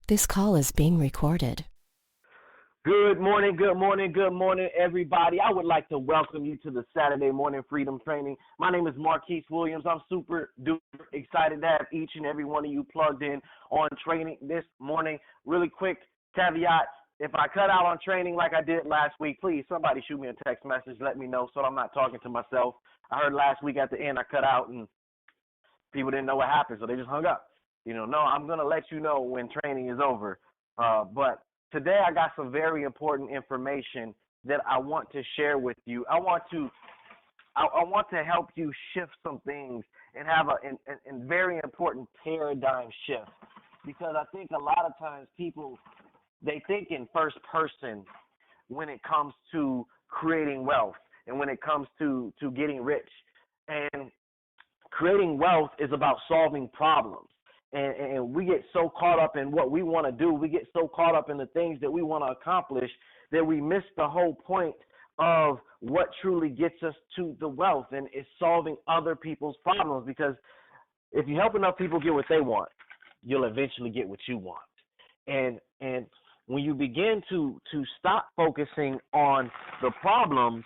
This call is being recorded. Good morning, everybody. I would like to welcome you to the Saturday Morning Freedom Training. My name is Marquise Williams. I'm super duper excited to have each and every one of you plugged in on training this morning. Really quick caveat, if I cut out on training like I did last week, please, somebody shoot me a text message, let me know so I'm not talking to myself. I heard last week at the end I cut out and people didn't know what happened, so they just hung up. No, I'm going to let you know when training is over. But today I got some very important information that I want to share with you. I want to help you shift some things and have a very important paradigm shift, because I think a lot of times people, they think in first person when it comes to creating wealth and when it comes to getting rich. And creating wealth is about solving problems. And we get so caught up in what we want to do, we get so caught up in the things that we want to accomplish that we miss the whole point of what truly gets us to the wealth, and is solving other people's problems. Because if you help enough people get what they want, you'll eventually get what you want. And when you begin to stop focusing on the problems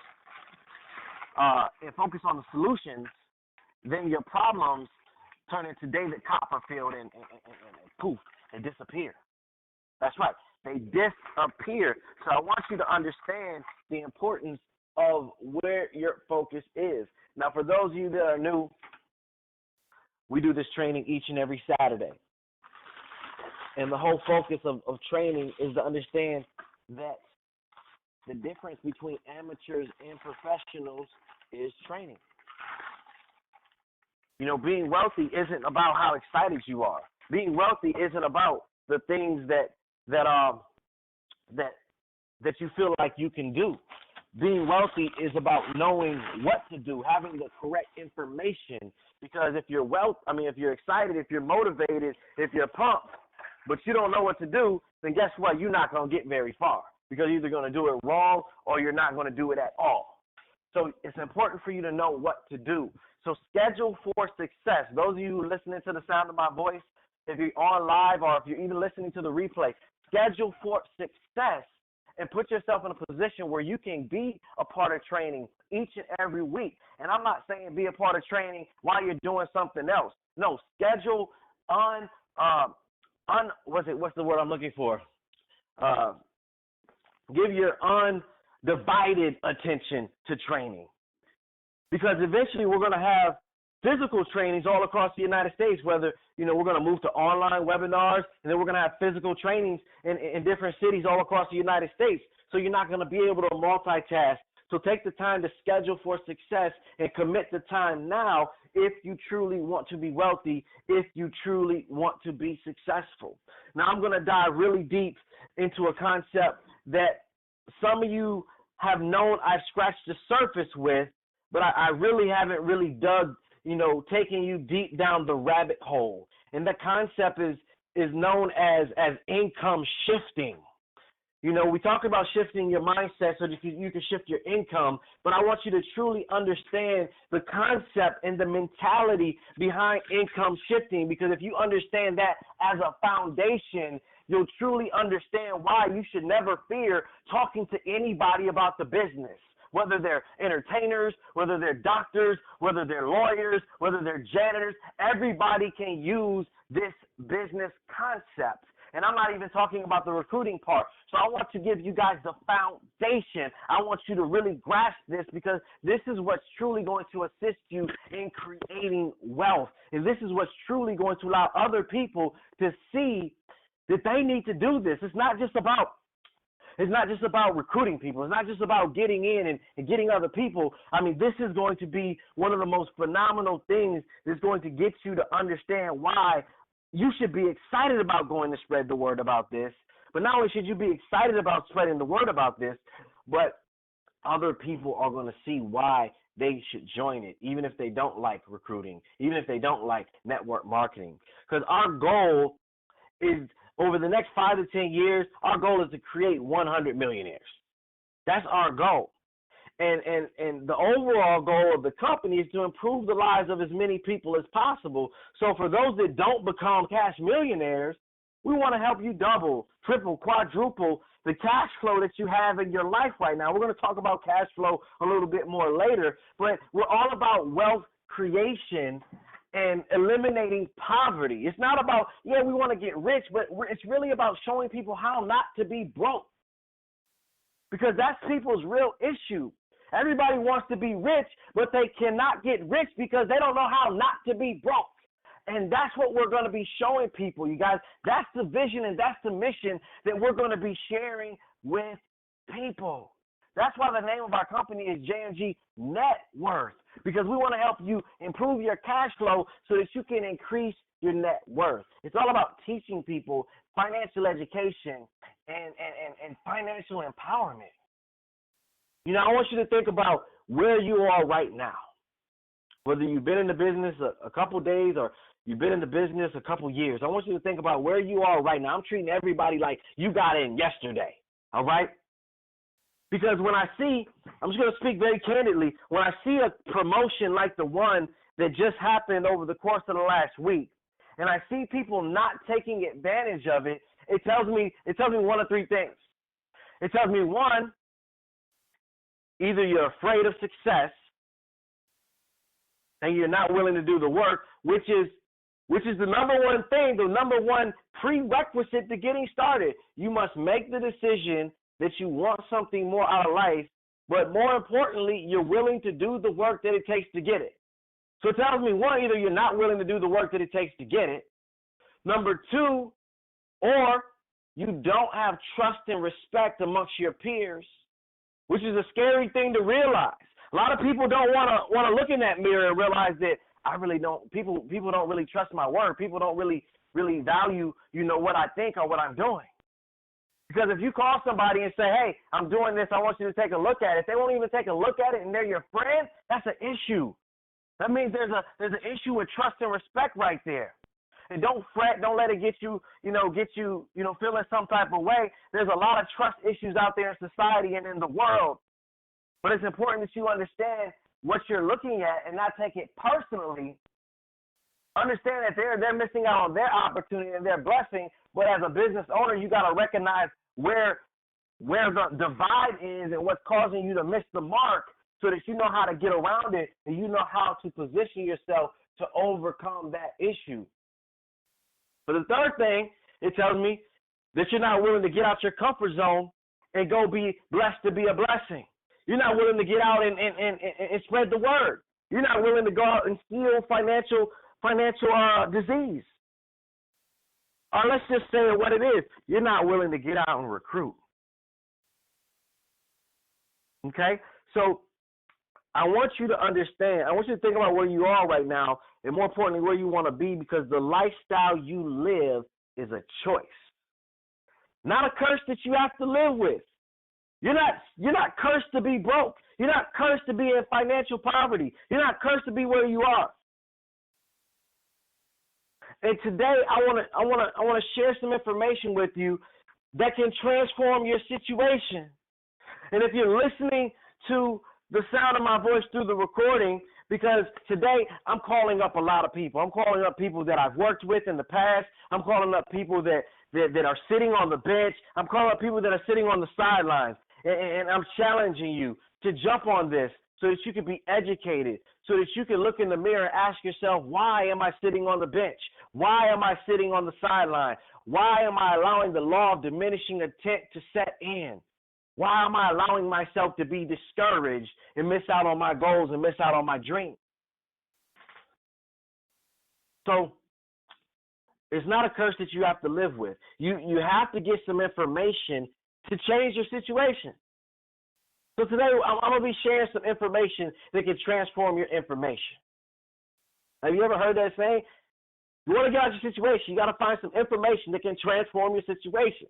and focus on the solutions, then your problems turn into David Copperfield and poof, they disappear. That's right, they disappear. So I want you to understand the importance of where your focus is. Now, for those of you that are new, we do this training each and every Saturday. And the whole focus of training is to understand that the difference between amateurs and professionals is training. Being wealthy isn't about how excited you are. Being wealthy isn't about the things that you feel like you can do. Being wealthy is about knowing what to do, having the correct information. Because if you're excited, if you're motivated, if you're pumped, but you don't know what to do, then guess what? You're not going to get very far, because you're either going to do it wrong or you're not going to do it at all. So it's important for you to know what to do. So schedule for success. Those of you listening to the sound of my voice, if you're on live or if you're even listening to the replay, schedule for success and put yourself in a position where you can be a part of training each and every week. And I'm not saying be a part of training while you're doing something else. No, schedule what's the word I'm looking for? Give your undivided attention to training. Because eventually we're going to have physical trainings all across the United States, whether, we're going to move to online webinars, and then we're going to have physical trainings in different cities all across the United States. So you're not going to be able to multitask. So take the time to schedule for success and commit the time now if you truly want to be wealthy, if you truly want to be successful. Now I'm going to dive really deep into a concept that some of you have known I've scratched the surface with, but I really haven't really dug, taking you deep down the rabbit hole. And the concept is known as income shifting. We talk about shifting your mindset so that you can shift your income, but I want you to truly understand the concept and the mentality behind income shifting, because if you understand that as a foundation, you'll truly understand why you should never fear talking to anybody about the business. Whether they're entertainers, whether they're doctors, whether they're lawyers, whether they're janitors, everybody can use this business concept. And I'm not even talking about the recruiting part. So I want to give you guys the foundation. I want you to really grasp this, because this is what's truly going to assist you in creating wealth. And this is what's truly going to allow other people to see that they need to do this. It's not just about recruiting people. It's not just about getting in and getting other people. This is going to be one of the most phenomenal things that's going to get you to understand why you should be excited about going to spread the word about this. But not only should you be excited about spreading the word about this, but other people are going to see why they should join it, even if they don't like recruiting, even if they don't like network marketing. Because our goal is, over the next 5 to 10 years, our goal is to create 100 millionaires. That's our goal. And the overall goal of the company is to improve the lives of as many people as possible. So for those that don't become cash millionaires, We want to help you double, triple, quadruple the cash flow that you have in your life right now. We're going to talk about cash flow a little bit more later, but we're all about wealth creation and eliminating poverty. It's not about, yeah, we want to get rich, but it's really about showing people how not to be broke, because that's people's real issue. Everybody wants to be rich, but they cannot get rich because they don't know how not to be broke. And that's what we're going to be showing people, you guys. That's the vision and that's the mission that we're going to be sharing with people. That's why the name of our company is JMG Net Worth, because we want to help you improve your cash flow so that you can increase your net worth. It's all about teaching people financial education and financial empowerment. You know, I want you to think about where you are right now. Whether you've been in the business a couple days or you've been in the business a couple years, I want you to think about where you are right now. I'm treating everybody like you got in yesterday, all right? Because when I see, I'm just going to speak very candidly, when I see a promotion like the one that just happened over the course of the last week, and I see people not taking advantage of it, it tells me one of three things. It tells me, one, either you're afraid of success and you're not willing to do the work, which is the number one thing, the number one prerequisite to getting started. You must make the decision that you want something more out of life, but more importantly, you're willing to do the work that it takes to get it. So it tells me, one, either you're not willing to do the work that it takes to get it. Number two, or you don't have trust and respect amongst your peers, which is a scary thing to realize. A lot of people don't want to look in that mirror and realize that I really don't. People don't really trust my word. People don't really value, what I think or what I'm doing. Because if you call somebody and say, hey, I'm doing this, I want you to take a look at it, if they won't even take a look at it and they're your friend, that's an issue. That means there's an issue with trust and respect right there. And don't fret, don't let it get you feeling some type of way. There's a lot of trust issues out there in society and in the world. But it's important that you understand what you're looking at and not take it personally. Understand that they're missing out on their opportunity and their blessing. But as a business owner, you got to recognize where the divide is and what's causing you to miss the mark, so that you know how to get around it and you know how to position yourself to overcome that issue. But the third thing, it tells me that you're not willing to get out your comfort zone and go be blessed to be a blessing. You're not willing to get out and spread the word. You're not willing to go out and steal financial disease. Or let's just say it what it is. You're not willing to get out and recruit. Okay? So I want you to understand. I want you to think about where you are right now, and more importantly, where you want to be, because the lifestyle you live is a choice, not a curse that you have to live with. You're not cursed to be broke. You're not cursed to be in financial poverty. You're not cursed to be where you are. And today I want to share some information with you that can transform your situation. And if you're listening to the sound of my voice through the recording, because today I'm calling up a lot of people. I'm calling up people that I've worked with in the past. I'm calling up people that are sitting on the bench. I'm calling up people that are sitting on the sidelines. And I'm challenging you to jump on this so that you can be educated, so that you can look in the mirror and ask yourself, why am I sitting on the bench? Why am I sitting on the sideline? Why am I allowing the law of diminishing intent to set in? Why am I allowing myself to be discouraged and miss out on my goals and miss out on my dreams? So it's not a curse that you have to live with. You have to get some information to change your situation. So today I'm going to be sharing some information that can transform your information. Have you ever heard that saying? You want to get out of your situation, you got to find some information that can transform your situation.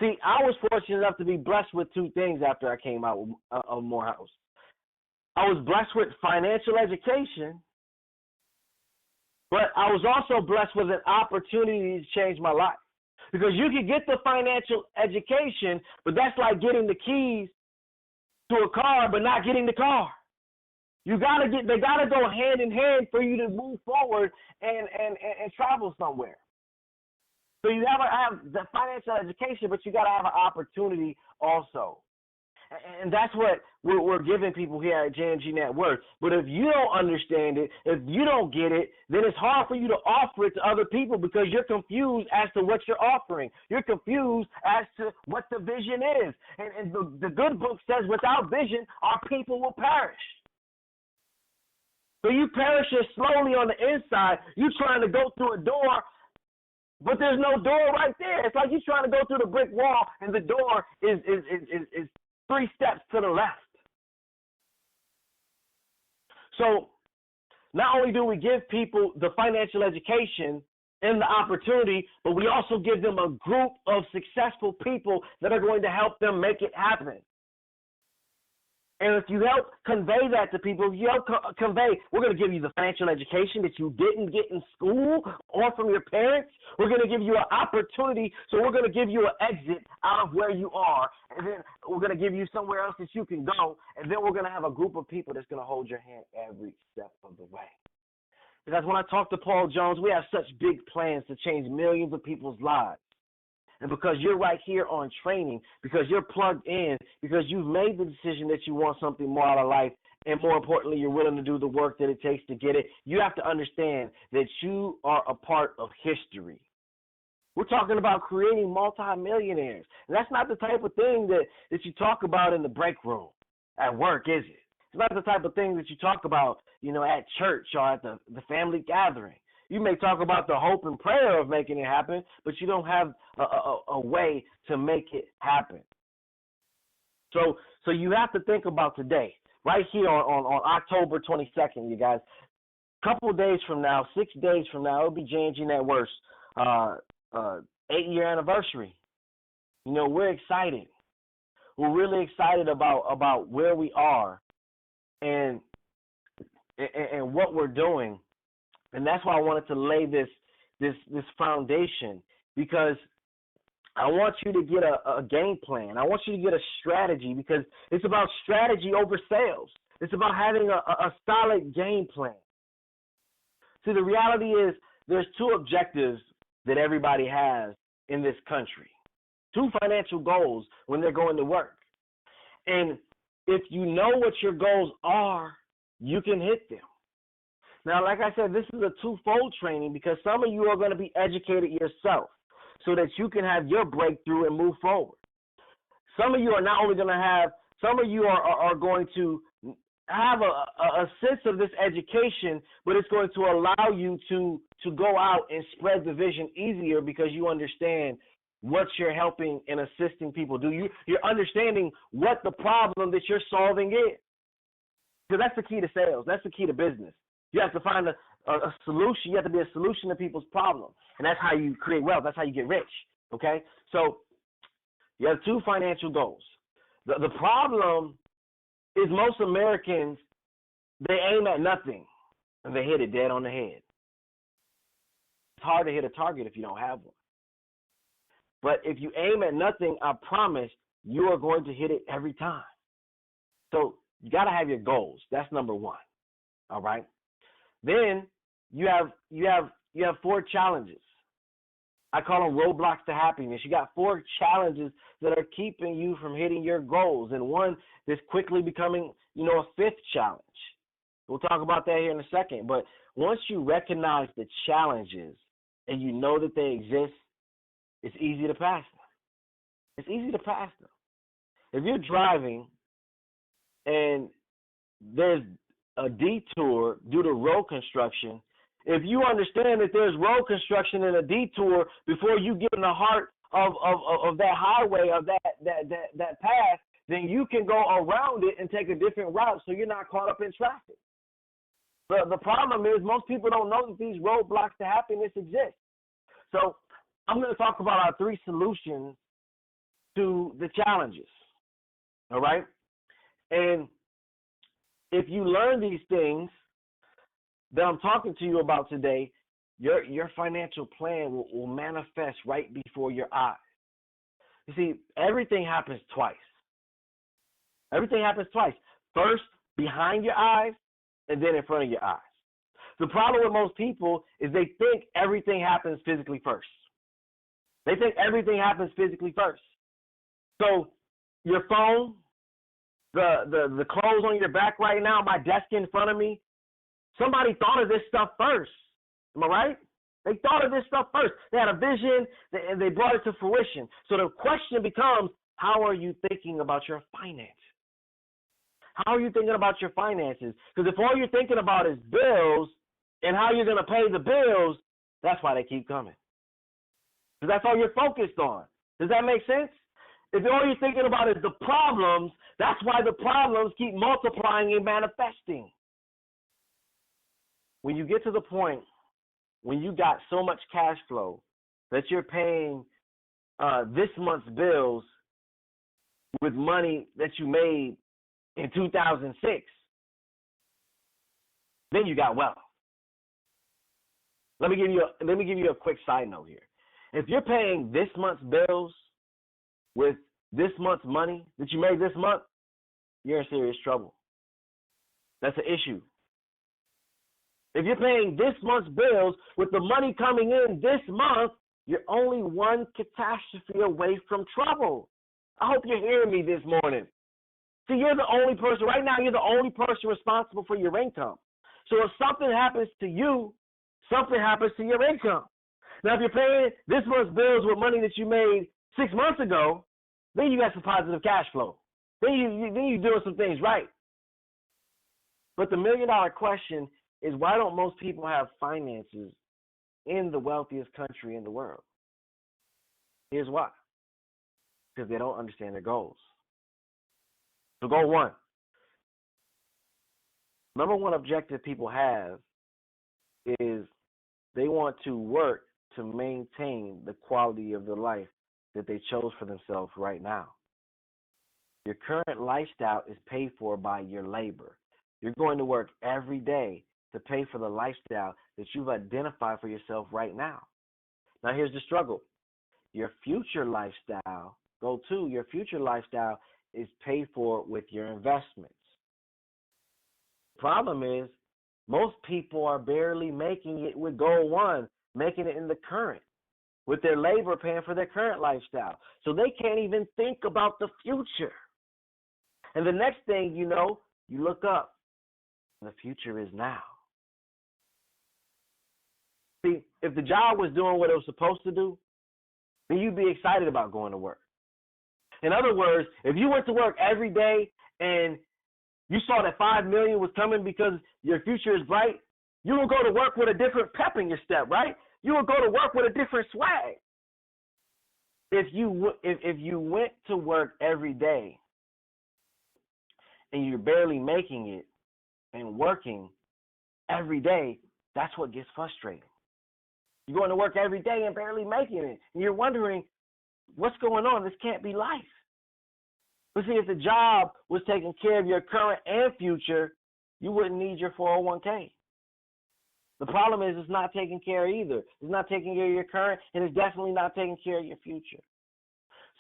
See, I was fortunate enough to be blessed with two things after I came out of Morehouse. I was blessed with financial education, but I was also blessed with an opportunity to change my life. Because you can get the financial education, but that's like getting the keys to a car but not getting the car. They gotta go hand in hand for you to move forward and travel somewhere. So you have the financial education, but you got to have an opportunity also. And that's what we're giving people here at JMG Network. But if you don't understand it, if you don't get it, then it's hard for you to offer it to other people because you're confused as to what you're offering. You're confused as to what the vision is. And the good book says without vision, our people will perish. So you perishing slowly on the inside. You're trying to go through a door, but there's no door right there. It's like you're trying to go through the brick wall, and the door is 3 steps to the left. So not only do we give people the financial education and the opportunity, but we also give them a group of successful people that are going to help them make it happen. And if you help convey that to people, if you help convey, we're going to give you the financial education that you didn't get in school or from your parents. We're going to give you an opportunity, so we're going to give you an exit out of where you are, and then we're going to give you somewhere else that you can go, and then we're going to have a group of people that's going to hold your hand every step of the way. Because when I talk to Paul Jones, we have such big plans to change millions of people's lives. And because you're right here on training, because you're plugged in, because you've made the decision that you want something more out of life, and more importantly, you're willing to do the work that it takes to get it, you have to understand that you are a part of history. We're talking about creating multimillionaires. And that's not the type of thing that you talk about in the break room at work, is it? It's not the type of thing that you talk about, at church or at the family gathering. You may talk about the hope and prayer of making it happen, but you don't have a way to make it happen. So you have to think about today, right here on October 22nd, you guys. A couple of days from now, 6 days from now, it'll be JMG Network's 8-year anniversary. We're excited. We're really excited about where we are and what we're doing. And that's why I wanted to lay this foundation, because I want you to get a game plan. I want you to get a strategy, because it's about strategy over sales. It's about having a solid game plan. See, the reality is there's 2 objectives that everybody has in this country, 2 financial goals when they're going to work. And if you know what your goals are, you can hit them. Now, like I said, this is a twofold training, because some of you are going to be educated yourself so that you can have your breakthrough and move forward. Some of you are not only going to have, some of you are going to have a sense of this education, but it's going to allow you to go out and spread the vision easier, because you understand what you're helping and assisting people do. You're understanding what the problem that you're solving is. Because that's the key to sales. That's the key to business. You have to find a solution. You have to be a solution to people's problems. And that's how you create wealth. That's how you get rich. Okay? So you have 2 financial goals. The problem is most Americans, they aim at nothing, and they hit it dead on the head. It's hard to hit a target if you don't have one. But if you aim at nothing, I promise you are going to hit it every time. So you got to have your goals. That's number 1. All right? Then you have 4 challenges. I call them roadblocks to happiness. You got 4 challenges that are keeping you from hitting your goals, and one that's quickly becoming, a 5th challenge. We'll talk about that here in a second. But once you recognize the challenges and you know that they exist, it's easy to pass them. It's easy to pass them. If you're driving and there's a detour due to road construction, if you understand that there's road construction and a detour before you get in the heart of that highway, of that path, then you can go around it and take a different route so you're not caught up in traffic. But the problem is most people don't know that these roadblocks to happiness exist. So I'm going to talk about our 3 solutions to the challenges. All right? And if you learn these things that I'm talking to you about today, your financial plan will manifest right before your eyes. You see, everything happens twice. Everything happens twice. First, behind your eyes, and then in front of your eyes. The problem with most people is they think everything happens physically first. They think everything happens physically first. So your phone, the clothes on your back right now, my desk in front of me, somebody thought of this stuff first. Am I right? They thought of this stuff first. They had a vision and they brought it to fruition. So the question becomes, how are you thinking about your finances? How are you thinking about your finances? Because if all you're thinking about is bills and how you're going to pay the bills, that's why they keep coming. Because that's all you're focused on. Does that make sense? If all you're thinking about is the problems, that's why the problems keep multiplying and manifesting. When you get to the point when you got so much cash flow that you're paying this month's bills with money that you made in 2006, then you got wealth. Let me give you a quick side note here. If you're paying this month's bills with this month's money that you made this month, you're in serious trouble. That's an issue. If you're paying this month's bills with the money coming in this month, you're only one catastrophe away from trouble. I hope you're hearing me this morning. See, you're the only person, right now, you're the only person responsible for your income. So if something happens to you, something happens to your income. Now, if you're paying this month's bills with money that you made 6 months ago, then you got some positive cash flow. Then you're doing some things right. But the $1 million question is, why don't most people have finances in the wealthiest country in the world? Here's why. Because they don't understand their goals. So goal one. Number one objective people have is they want to work to maintain the quality of the life that they chose for themselves right now. Your current lifestyle is paid for by your labor. You're going to work every day to pay for the lifestyle that you've identified for yourself right now. Now, here's the struggle. Your future lifestyle, goal two, your future lifestyle is paid for with your investments. The problem is, most people are barely making it with goal one, making it in the current, with their labor paying for their current lifestyle. So they can't even think about the future. And the next thing you know, you look up, and the future is now. See, if the job was doing what it was supposed to do, then you'd be excited about going to work. In other words, if you went to work every day and you saw that $5 million was coming because your future is bright, you will go to work with a different pep in your step, right? You will go to work with a different swag. If you went to work every day and you're barely making it and working every day, that's what gets frustrating. You're going to work every day and barely making it, and you're wondering, what's going on? This can't be life. But see, if the job was taking care of your current and future, you wouldn't need your 401k. The problem is it's not taking care of either. It's not taking care of your current, and it's definitely not taking care of your future.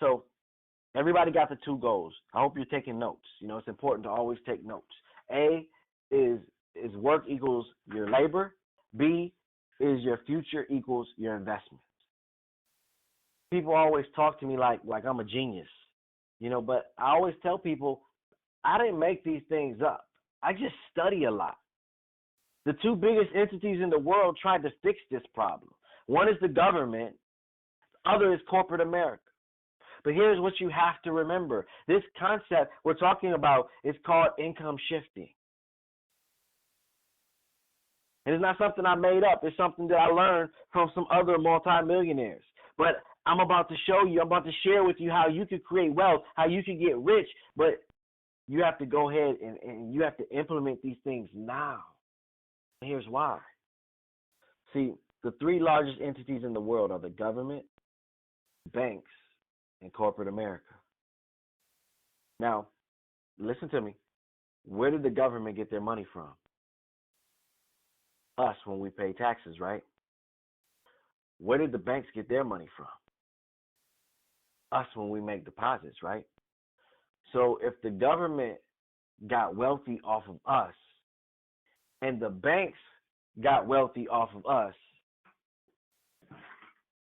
So everybody got the two goals. I hope you're taking notes. You know, it's important to always take notes. A is work equals your labor. B is your future equals your investments. People always talk to me like I'm a genius, you know, but I always tell people I didn't make these things up. I just study a lot. The two biggest entities in the world tried to fix this problem. One is the government, the other is corporate America. But here's what you have to remember. This concept we're talking about is called income shifting. And it's not something I made up. It's something that I learned from some other multimillionaires. But I'm about to show you, I'm about to share with you how you can create wealth, how you can get rich. But you have to go ahead and you have to implement these things now. And here's why. See, the three largest entities in the world are the government, banks, and corporate America. Now, listen to me. Where did the government get their money from? Us, when we pay taxes, right? Where did the banks get their money from? Us, when we make deposits, right? So if the government got wealthy off of us and the banks got wealthy off of us,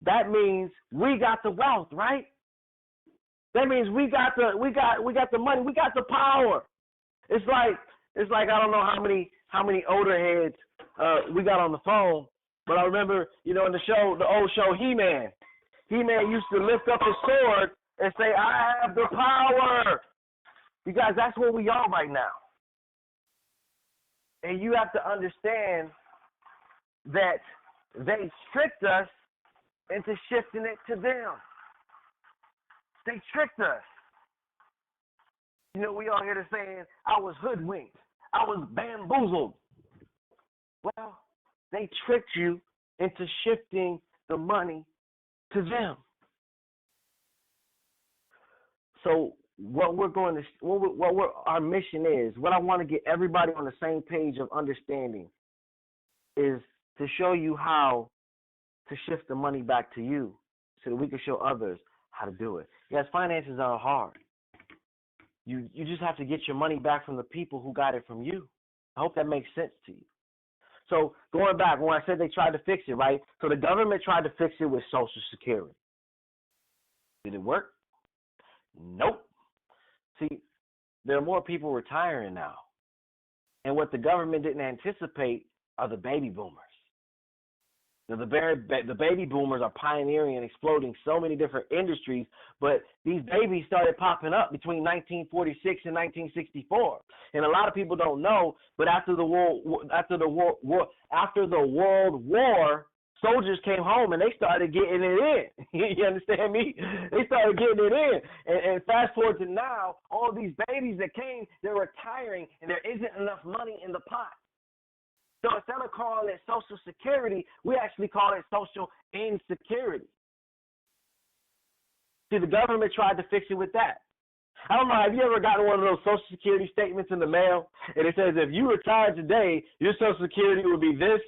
that means we got the wealth, right? That means we got the money, we got the power. It's like I don't know how many older heads we got on the phone, but I remember, in the old show He-Man. He-Man used to lift up his sword and say, "I have the power." You guys, that's where we are right now. And you have to understand that they tricked us into shifting it to them. They tricked us. We all hear the saying, "I was hoodwinked. I was bamboozled." Well, they tricked you into shifting the money to them. So our mission is, what I want to get everybody on the same page of understanding is to show you how to shift the money back to you so that we can show others how to do it. Yes, finances are hard. You just have to get your money back from the people who got it from you. I hope that makes sense to you. So going back, when I said they tried to fix it, right? So the government tried to fix it with Social Security. Did it work? Nope. See, there are more people retiring now. And what the government didn't anticipate are the baby boomers. Now, the baby boomers are pioneering and exploding so many different industries, but these babies started popping up between 1946 and 1964. And a lot of people don't know, but after the World War, soldiers came home and they started getting it in. You understand me? They started getting it in. And fast forward to now, all these babies that came, they're retiring, and there isn't enough money in the pot. So instead of calling it Social Security, we actually call it social insecurity. See, the government tried to fix it with that. I don't know, have you ever gotten one of those Social Security statements in the mail, and it says, if you retired today, your Social Security would be this?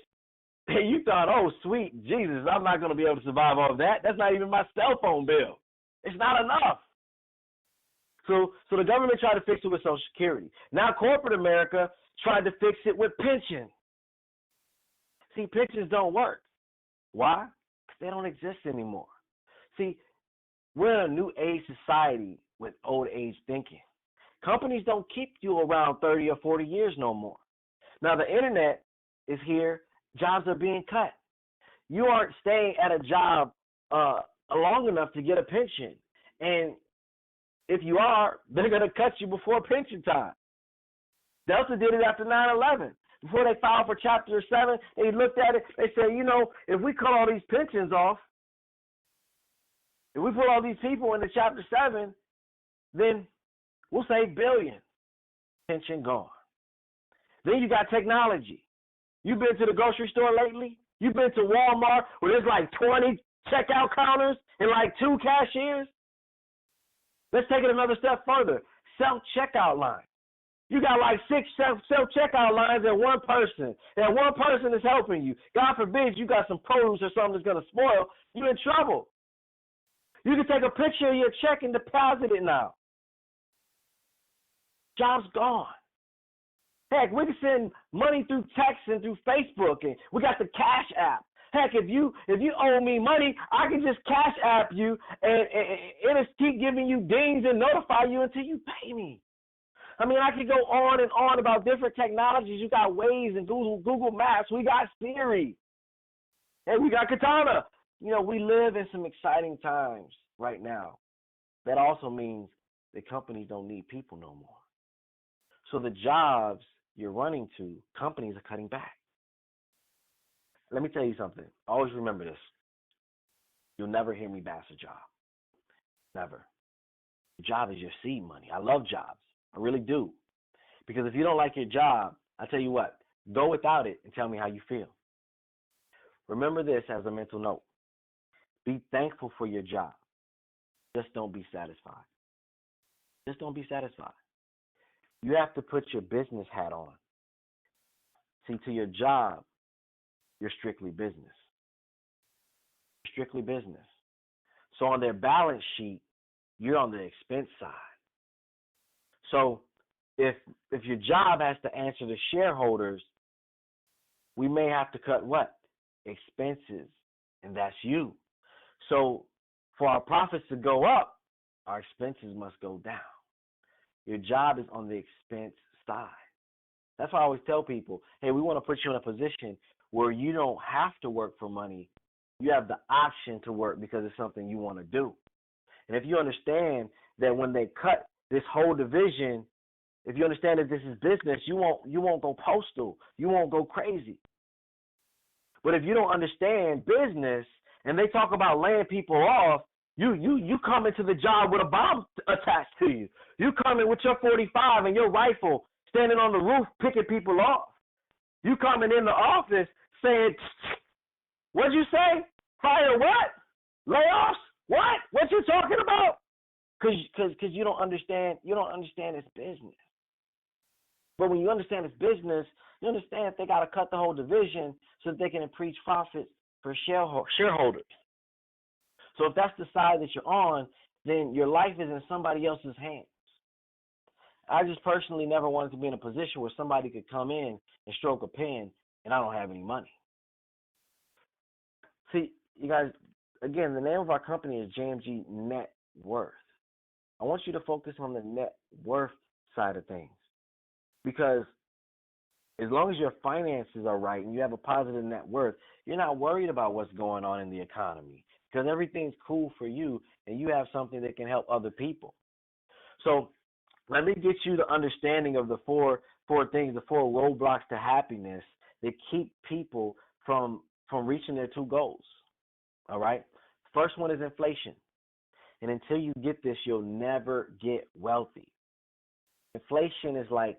And you thought, oh, sweet Jesus, I'm not going to be able to survive all of that. That's not even my cell phone bill. It's not enough. So the government tried to fix it with Social Security. Now corporate America tried to fix it with pension. See, pensions don't work. Why? Because they don't exist anymore. See, we're in a new age society with old age thinking. Companies don't keep you around 30 or 40 years no more. Now the internet is here. Jobs are being cut. You aren't staying at a job long enough to get a pension. And if you are, they're going to cut you before pension time. Delta did it after 9/11. Before they filed for Chapter 7, they looked at it. They said, if we cut all these pensions off, if we put all these people into Chapter 7, then we'll save billions. Pension gone. Then you got technology. You been to the grocery store lately? You been to Walmart where there's like 20 checkout counters and like 2 cashiers? Let's take it another step further. Self-checkout lines. You got like 6 self-checkout lines and one person. And one person is helping you. God forbid you got some produce or something that's going to spoil. You're in trouble. You can take a picture of your check and deposit it now. Job's gone. Heck, we can send money through text and through Facebook, and we got the Cash App. Heck, if you owe me money, I can just Cash App you, and it'll keep giving you dings and notify you until you pay me. I mean, I could go on and on about different technologies. You got Waze and Google Maps. We got Siri. And we got Katana. We live in some exciting times right now. That also means that companies don't need people no more. So the jobs you're running to, companies are cutting back. Let me tell you something. Always remember this. You'll never hear me bash a job. Never. Your job is your seed money. I love jobs. I really do. Because if you don't like your job, I tell you what, go without it and tell me how you feel. Remember this as a mental note. Be thankful for your job. Just don't be satisfied. Just don't be satisfied. You have to put your business hat on. See, to your job, you're strictly business. Strictly business. So on their balance sheet, you're on the expense side. So if your job has to answer to shareholders, we may have to cut what? Expenses, and that's you. So for our profits to go up, our expenses must go down. Your job is on the expense side. That's why I always tell people, hey, we want to put you in a position where you don't have to work for money. You have the option to work because it's something you want to do. And if you understand that when they cut this whole division, if you understand that this is business, you won't go postal. You won't go crazy. But if you don't understand business and they talk about laying people off, you come into the job with a bomb attached to you. You come in with your 45 and your rifle standing on the roof picking people off. You coming in the office saying, what'd you say? Fire what? Layoffs? What? What you talking about? Because you don't understand it's business. But when you understand it's business, you understand that they got to cut the whole division so that they can increase profits for shareholders. So if that's the side that you're on, then your life is in somebody else's hands. I just personally never wanted to be in a position where somebody could come in and stroke a pen and I don't have any money. See, you guys, again, the name of our company is JMG Net Worth. I want you to focus on the net worth side of things, because as long as your finances are right and you have a positive net worth, you're not worried about what's going on in the economy, because everything's cool for you and you have something that can help other people. So let me get you the understanding of the four things, the four roadblocks to happiness that keep people from reaching their two goals. All right? First one is inflation. And until you get this, you'll never get wealthy. Inflation is like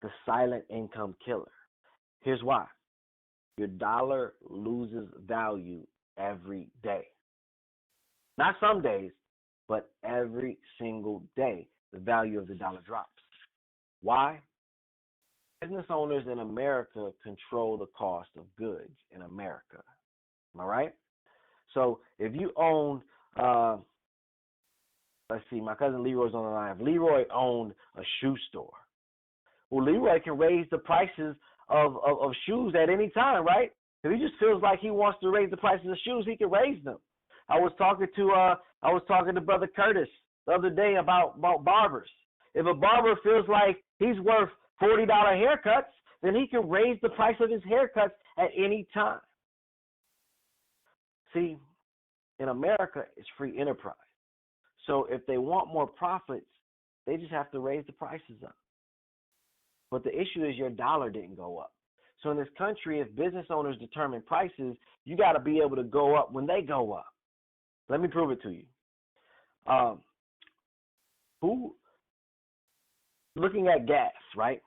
the silent income killer. Here's why. Your dollar loses value every day. Not some days, but every single day, the value of the dollar drops. Why? Business owners in America control the cost of goods in America. Am I right? So if you own, let's see, my cousin Leroy's on the line. If Leroy owned a shoe store, well, Leroy can raise the prices of shoes at any time, right? If he just feels like he wants to raise the prices of shoes, he can raise them. I was talking to Brother Curtis the other day about barbers. If a barber feels like he's worth $40 haircuts, then he can raise the price of his haircuts at any time. See, in America, it's free enterprise. So if they want more profits, they just have to raise the prices up. But the issue is your dollar didn't go up. So in this country, if business owners determine prices, you got to be able to go up when they go up. Let me prove it to you. Looking at gas, right?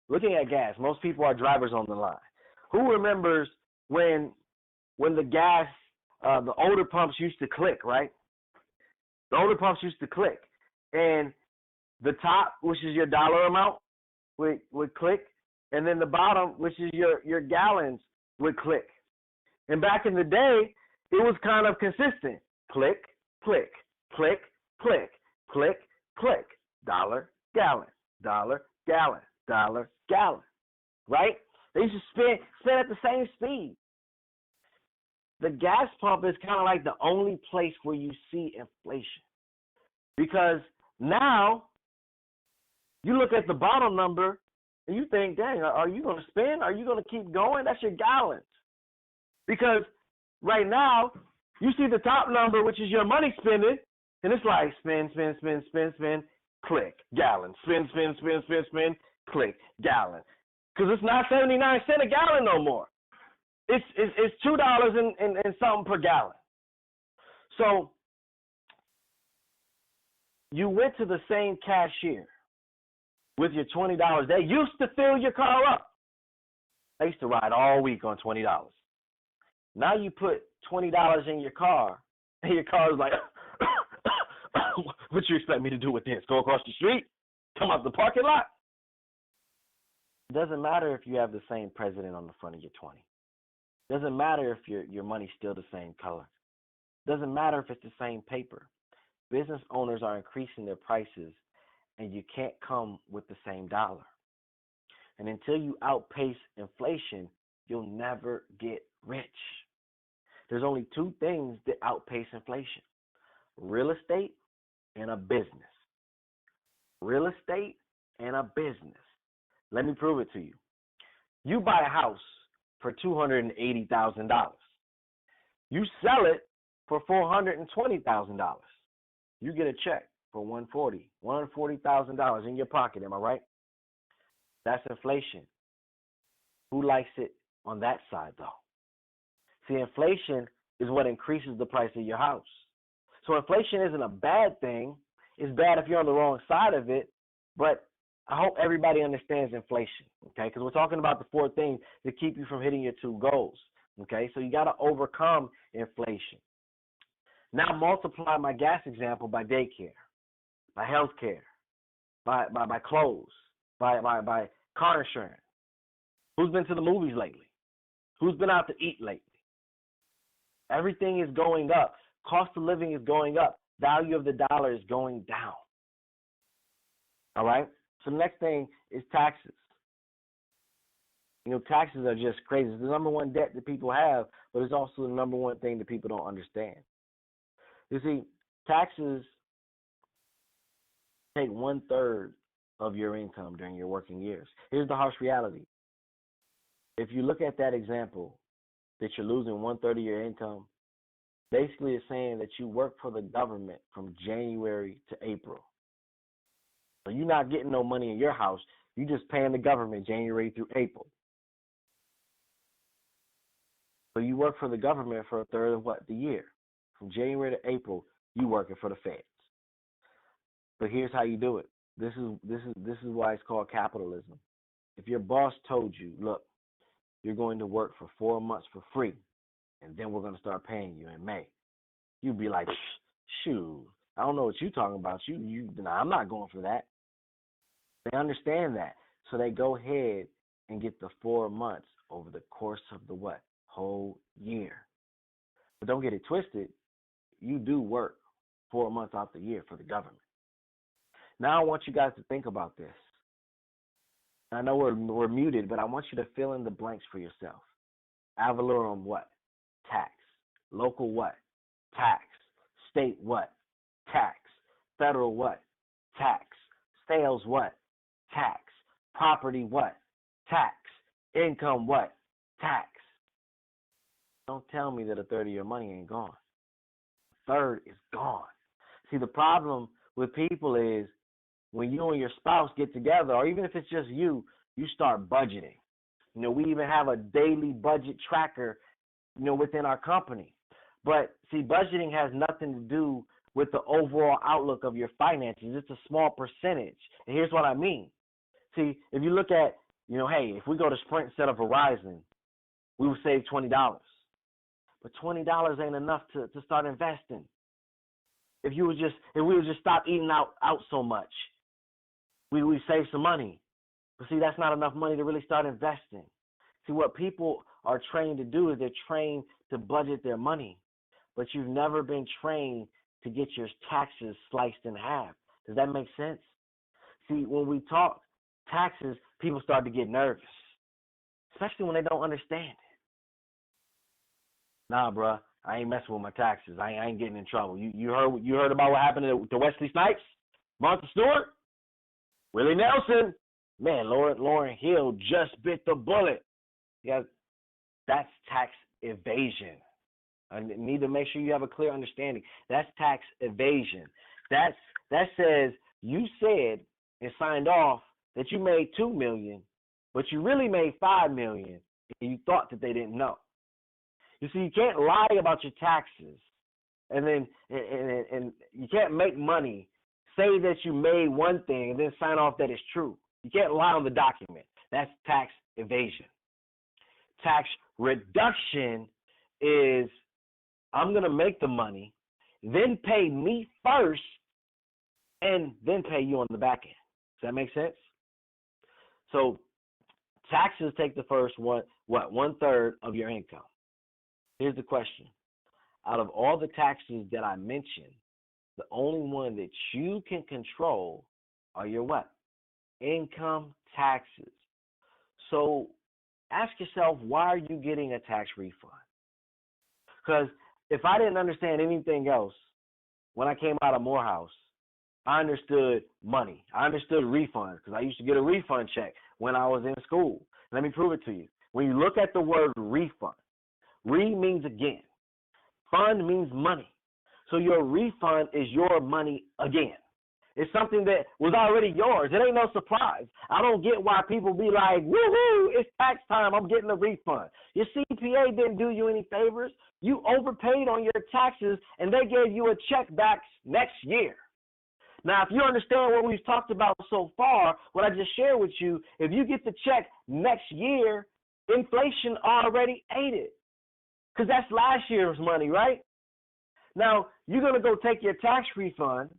Looking at gas, most people are drivers on the line. Who remembers when the gas, the older pumps used to click, right? The older pumps used to click. And the top, which is your dollar amount, would click. And then the bottom, which is your gallons, would click. And back in the day, it was kind of consistent. Click, click, click, click, click, click. Dollar, gallon, dollar, gallon, dollar, gallon. Right? They used to spin at the same speed. The gas pump is kind of like the only place where you see inflation. Because now you look at the bottom number and you think, dang, are you going to spin? Are you going to keep going? That's your gallons. Because right now you see the top number, which is your money spending, and it's like spin, spin, spin, spin, spin, click, gallon, spin, spin, spin, spin, spin, click, gallon. Because it's not 79 cents a gallon no more. It's $2 and something per gallon. So you went to the same cashier with your $20. They used to fill your car up. I used to ride all week on $20. Now you put $20 in your car, and your car is like, what you expect me to do with this? Go across the street? Come out the parking lot? It doesn't matter if you have the same president on the front of your 20. It doesn't matter if your money's still the same color. It doesn't matter if it's the same paper. Business owners are increasing their prices, and you can't come with the same dollar. And until you outpace inflation, you'll never get rich. There's only two things that outpace inflation: real estate and a business. Real estate and a business. Let me prove it to you. You buy a house for $280,000. You sell it for $420,000. You get a check for $140,000 in your pocket. Am I right? That's inflation. Who likes it on that side, though? See, inflation is what increases the price of your house. So inflation isn't a bad thing. It's bad if you're on the wrong side of it, but I hope everybody understands inflation, okay? Because we're talking about the four things that keep you from hitting your two goals, okay? So you got to overcome inflation. Now multiply my gas example by daycare, by healthcare, by clothes, by car insurance. Who's been to the movies lately? Who's been out to eat lately? Everything is going up. Cost of living is going up. Value of the dollar is going down. All right? So the next thing is taxes. You know, taxes are just crazy. It's the number one debt that people have, but it's also the number one thing that people don't understand. You see, taxes take 1/3 of your income during your working years. Here's the harsh reality. If you look at that example, that you're losing 1/3 of your income, basically it's saying that you work for the government from January to April. So you're not getting no money in your house. You're just paying the government January through April. So you work for the government for 1/3 of what? The year. From January to April, you working for the feds. But here's how you do it. This is why it's called capitalism. If your boss told you, look, you're going to work for 4 months for free, and then we're going to start paying you in May, you'd be like, shoot, I don't know what you're talking about. I'm not going for that. They understand that. So they go ahead and get the 4 months over the course of the what? Whole year. But don't get it twisted. You do work 4 months out the year for the government. Now I want you guys to think about this. I know we're muted, but I want you to fill in the blanks for yourself. Ad valorem what? Tax. Local what? Tax. State what? Tax. Federal what? Tax. Sales what? Tax. Property what? Tax. Income what? Tax. Don't tell me that 1/3 of your money ain't gone. 1/3 is gone. See, the problem with people is when you and your spouse get together, or even if it's just you start budgeting. You know, we even have a daily budget tracker, within our company. But see, budgeting has nothing to do with the overall outlook of your finances. It's a small percentage. And here's what I mean. See, if you look at, hey, if we go to Sprint instead of Verizon, we would save $20. But $20 ain't enough to start investing. If we would just stop eating out so much, we save some money. But see, that's not enough money to really start investing. See, what people are trained to do is they're trained to budget their money, but you've never been trained to get your taxes sliced in half. Does that make sense? See, when we talk taxes, people start to get nervous, especially when they don't understand it. Nah, bruh, I ain't messing with my taxes. I ain't getting in trouble. You heard about what happened to Wesley Snipes, Martha Stewart, Willie Nelson? Man, Lauryn Hill just bit the bullet. Yeah, that's tax evasion. I need to make sure you have a clear understanding. That's tax evasion. That says you said and signed off that you made $2 million, but you really made $5 million, and you thought that they didn't know. You see, you can't lie about your taxes, and then and you can't make money, say that you made one thing, and then sign off that it's true. You can't lie on the document. That's tax evasion. Tax reduction is I'm going to make the money, then pay me first, and then pay you on the back end. Does that make sense? So taxes take the first 1/3 of your income. Here's the question. Out of all the taxes that I mentioned, the only one that you can control are your what? Income taxes. So ask yourself, why are you getting a tax refund? Because if I didn't understand anything else when I came out of Morehouse, I understood money. I understood refunds because I used to get a refund check when I was in school. Let me prove it to you. When you look at the word refund, re means again. Fund means money. So your refund is your money again. It's something that was already yours. It ain't no surprise. I don't get why people be like, woohoo, it's tax time, I'm getting a refund. Your CPA didn't do you any favors. You overpaid on your taxes, and they gave you a check back next year. Now, if you understand what we've talked about so far, what I just shared with you, if you get the check next year, inflation already ate it because that's last year's money, right? Now, you're going to go take your tax refund,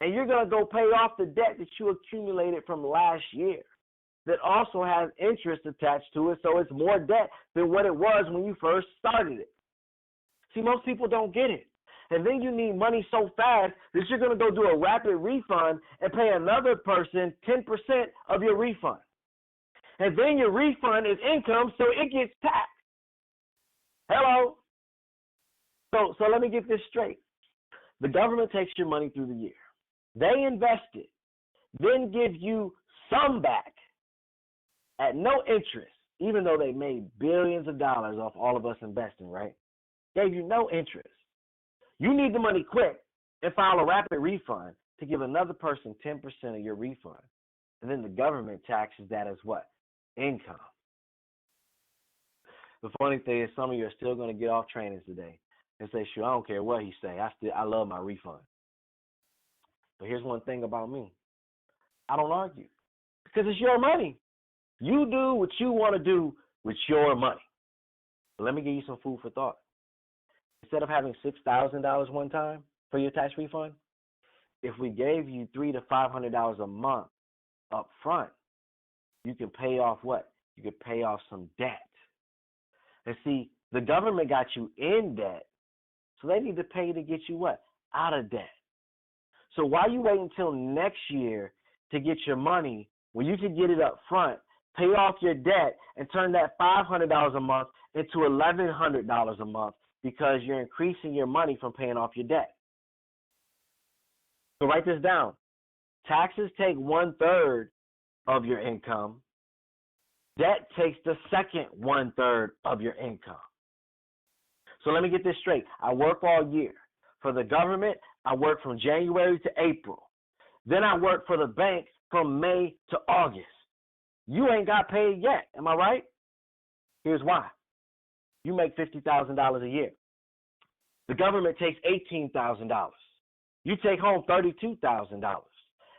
and you're going to go pay off the debt that you accumulated from last year that also has interest attached to it, so it's more debt than what it was when you first started it. See, most people don't get it. And then you need money so fast that you're going to go do a rapid refund and pay another person 10% of your refund. And then your refund is income, so it gets taxed. Hello? So let me get this straight. The government takes your money through the year. They invest it, then give you some back at no interest, even though they made billions of dollars off all of us investing, right? Gave you no interest. You need the money quick and file a rapid refund to give another person 10% of your refund. And then the government taxes that as what? Income. The funny thing is some of you are still going to get off trainings today and say, sure, I don't care what he say. I love my refund. But here's one thing about me. I don't argue because it's your money. You do what you want to do with your money. But let me give you some food for thought. Instead of having $6,000 one time for your tax refund, if we gave you $300 to $500 a month up front, you can pay off what? You can pay off some debt. And see, the government got you in debt, so they need to pay to get you what? Out of debt. So why you wait until next year to get your money when you can get it up front, pay off your debt, and turn that $500 a month into $1,100 a month because you're increasing your money from paying off your debt? So write this down. Taxes take 1/3 of your income. Debt takes the second 1/3 of your income. So let me get this straight. I work all year. For the government, I work from January to April. Then I work for the bank from May to August. You ain't got paid yet, am I right? Here's why. You make $50,000 a year. The government takes $18,000. You take home $32,000.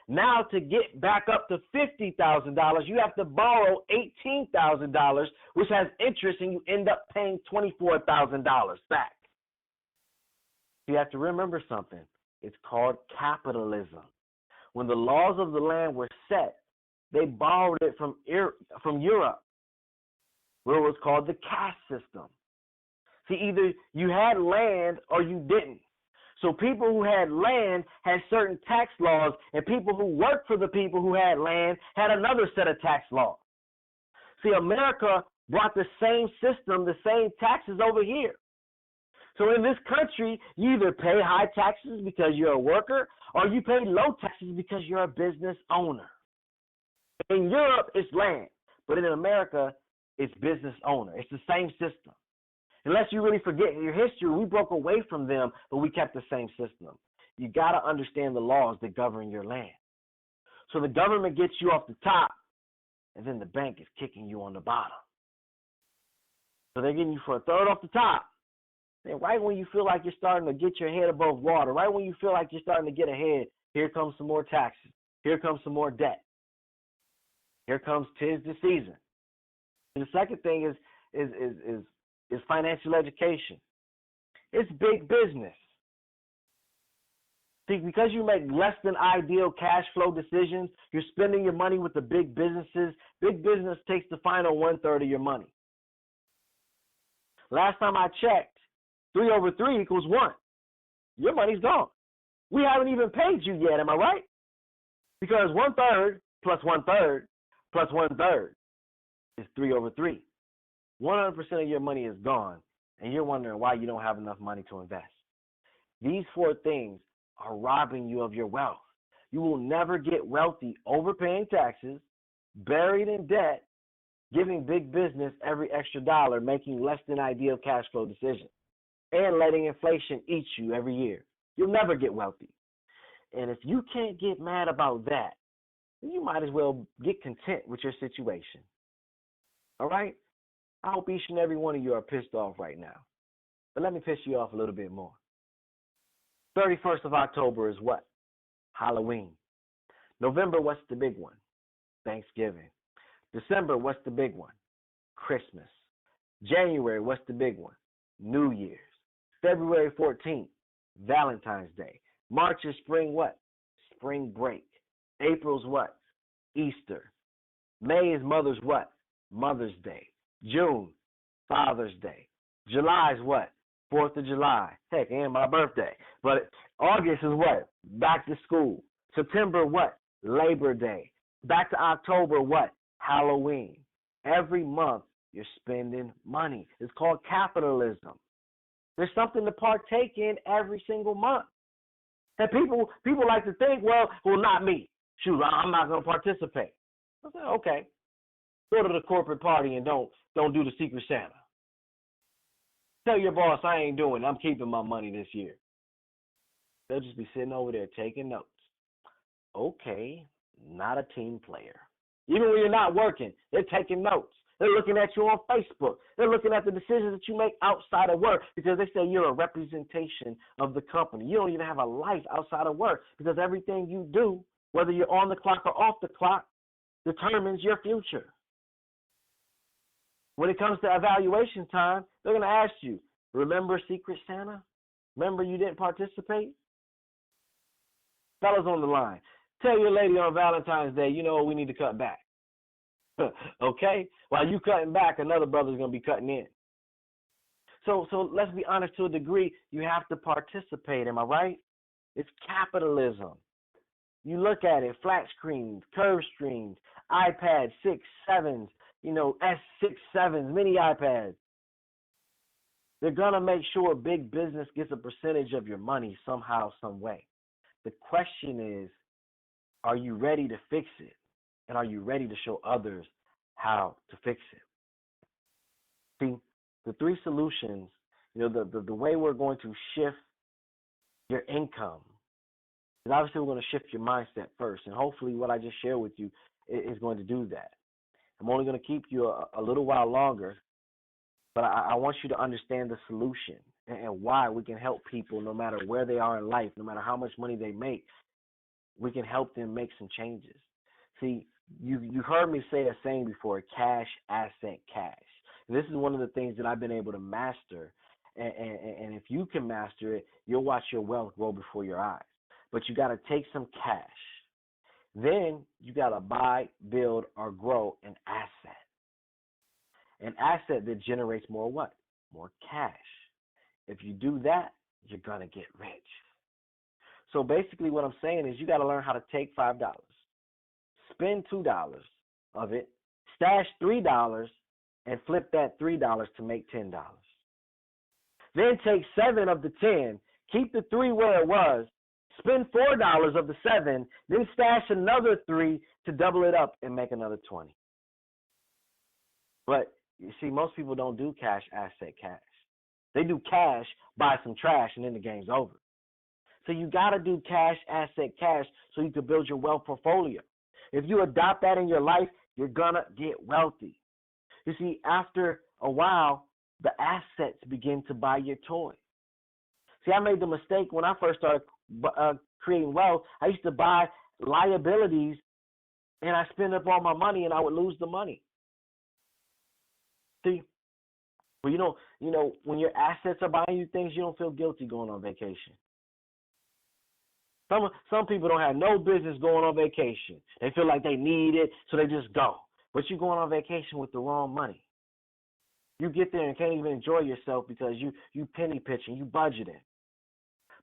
Now to get back up to $50,000, you have to borrow $18,000, which has interest, and you end up paying $24,000 back. You have to remember something. It's called capitalism. When the laws of the land were set, they borrowed it from Europe, where it was called the caste system. See, either you had land or you didn't. So people who had land had certain tax laws, and people who worked for the people who had land had another set of tax laws. See, America brought the same system, the same taxes over here. So in this country, you either pay high taxes because you're a worker, or you pay low taxes because you're a business owner. In Europe, it's land, but in America, it's business owner. It's the same system. Unless you really forget your history, we broke away from them, but we kept the same system. You got to understand the laws that govern your land. So the government gets you off the top, and then the bank is kicking you on the bottom. So they're getting you for 1/3 off the top. Then right when you feel like you're starting to get your head above water, right when you feel like you're starting to get ahead, here comes some more taxes. Here comes some more debt. Here comes 'tis the season. And the second thing is financial education. It's big business. See, because you make less than ideal cash flow decisions, you're spending your money with the big businesses. Big business takes the final 1/3 of your money. Last time I checked, 3/3 equals 1. Your money's gone. We haven't even paid you yet, am I right? Because 1/3 plus 1/3 plus 1/3 is 3/3. 100% of your money is gone, and you're wondering why you don't have enough money to invest. These four things are robbing you of your wealth. You will never get wealthy overpaying taxes, buried in debt, giving big business every extra dollar, making less than ideal cash flow decisions, and letting inflation eat you every year. You'll never get wealthy. And if you can't get mad about that, then you might as well get content with your situation. All right? I hope each and every one of you are pissed off right now. But let me piss you off a little bit more. 31st of October is what? Halloween. November, what's the big one? Thanksgiving. December, what's the big one? Christmas. January, what's the big one? New Year's. February 14th, Valentine's Day. March is spring what? Spring break. April's what? Easter. May is Mother's what? Mother's Day. June, Father's Day. July is what? 4th of July. Heck, and my birthday. But August is what? Back to school. September, what? Labor Day. Back to October, what? Halloween. Every month, you're spending money. It's called capitalism. There's something to partake in every single month. And people like to think, well, not me. Shoot, I'm not going to participate. I said, okay. Go to the corporate party and don't do the Secret Santa. Tell your boss I ain't doing it. I'm keeping my money this year. They'll just be sitting over there taking notes. Okay, not a team player. Even when you're not working, they're taking notes. They're looking at you on Facebook. They're looking at the decisions that you make outside of work because they say you're a representation of the company. You don't even have a life outside of work because everything you do, whether you're on the clock or off the clock, determines your future. When it comes to evaluation time, they're going to ask you, remember Secret Santa? Remember you didn't participate? Fellas on the line, tell your lady on Valentine's Day, you know what, we need to cut back. Okay? While you cutting back, another brother's going to be cutting in. So let's be honest, to a degree, you have to participate, am I right? It's capitalism. You look at it, flat screens, curved screens, iPad 6, 7s, S6, 7s, mini iPads. They're going to make sure big business gets a percentage of your money somehow, some way. The question is, are you ready to fix it? And are you ready to show others how to fix it? See, the three solutions, the way we're going to shift your income is obviously we're going to shift your mindset first. And hopefully what I just shared with you is going to do that. I'm only going to keep you a little while longer, but I want you to understand the solution and why we can help people no matter where they are in life, no matter how much money they make. We can help them make some changes. See, you heard me say a saying before, cash, asset, cash. And this is one of the things that I've been able to master. And if you can master it, you'll watch your wealth grow before your eyes. But you got to take some cash. Then you got to buy, build, or grow an asset. An asset that generates more what? More cash. If you do that, you're going to get rich. So basically what I'm saying is you got to learn how to take $5, spend $2 of it, stash $3, and flip that $3 to make $10. Then take 7 of the 10, keep the 3 where it was, spend $4 of the 7, then stash another 3 to double it up and make another 20. But you see, most people don't do cash, asset, cash. They do cash, buy some trash, and then the game's over. So you got to do cash, asset, cash so you can build your wealth portfolio. If you adopt that in your life, you're going to get wealthy. You see, after a while, the assets begin to buy your toy. See, I made the mistake when I first started creating wealth. I used to buy liabilities, and I spend up all my money, and I would lose the money. See, well, when your assets are buying you things, you don't feel guilty going on vacation. Some people don't have no business going on vacation. They feel like they need it, so they just go. But you're going on vacation with the wrong money. You get there and can't even enjoy yourself because you penny pitching, you budgeting.